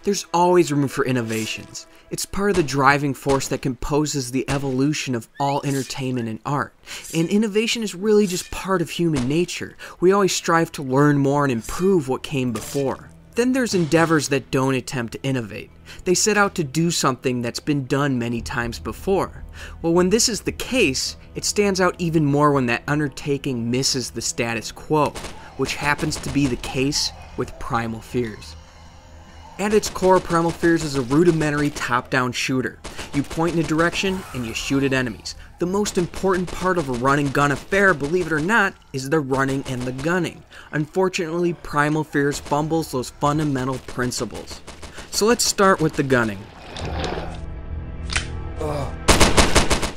There's always room for innovations. It's part of the driving force that composes the evolution of all entertainment and art. And innovation is really just part of human nature. We always strive to learn more and improve what came before. Then there's endeavors that don't attempt to innovate. They set out to do something that's been done many times before. Well, when this is the case, it stands out even more when that undertaking misses the status quo, which happens to be the case with Primal Fears. At its core, Primal Fears is a rudimentary top-down shooter. You point in a direction and you shoot at enemies. The most important part of a run-and-gun affair, believe it or not, is the running and the gunning. Unfortunately, Primal Fears fumbles those fundamental principles. So let's start with the gunning.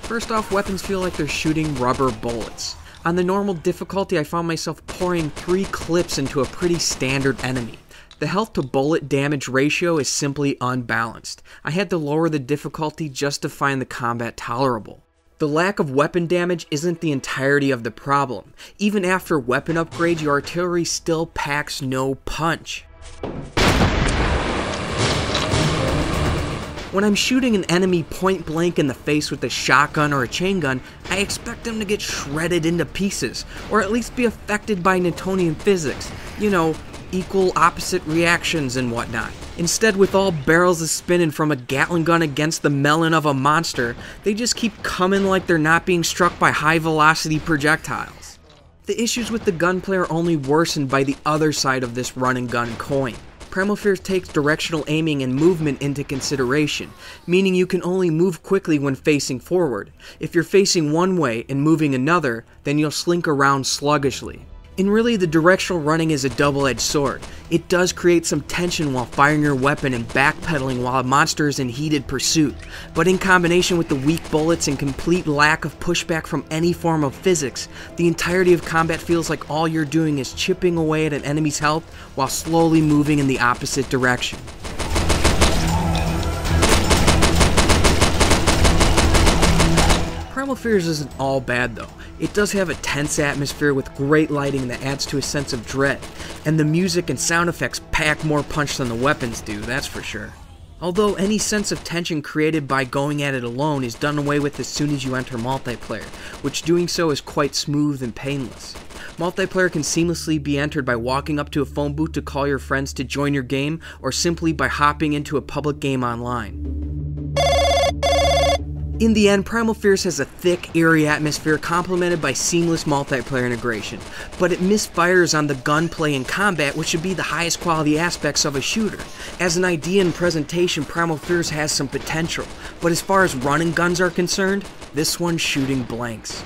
First off, weapons feel like they're shooting rubber bullets. On the normal difficulty, I found myself pouring 3 clips into a pretty standard enemy. The health to bullet damage ratio is simply unbalanced. I had to lower the difficulty just to find the combat tolerable. The lack of weapon damage isn't the entirety of the problem. Even after weapon upgrades, your artillery still packs no punch. When I'm shooting an enemy point blank in the face with a shotgun or a chain gun, I expect them to get shredded into pieces, or at least be affected by Newtonian physics. You know, equal opposite reactions and whatnot. Instead, with all barrels a spinning from a Gatling gun against the melon of a monster, they just keep coming like they're not being struck by high velocity projectiles. The issues with the gunplay are only worsened by the other side of this run and gun coin. Primal Fears takes directional aiming and movement into consideration, meaning you can only move quickly when facing forward. If you're facing one way and moving another, then you'll slink around sluggishly. And really, the directional running is a double-edged sword. It does create some tension while firing your weapon and backpedaling while a monster is in heated pursuit. But in combination with the weak bullets and complete lack of pushback from any form of physics, the entirety of combat feels like all you're doing is chipping away at an enemy's health while slowly moving in the opposite direction. Primal Fears isn't all bad though. It does have a tense atmosphere with great lighting that adds to a sense of dread, and the music and sound effects pack more punch than the weapons do, that's for sure. Although any sense of tension created by going at it alone is done away with as soon as you enter multiplayer, which doing so is quite smooth and painless. Multiplayer can seamlessly be entered by walking up to a phone booth to call your friends to join your game, or simply by hopping into a public game online. In the end, Primal Fears has a thick, eerie atmosphere complemented by seamless multiplayer integration, but it misfires on the gunplay and combat, which should be the highest quality aspects of a shooter. As an idea and presentation, Primal Fears has some potential, but as far as running guns are concerned, this one's shooting blanks.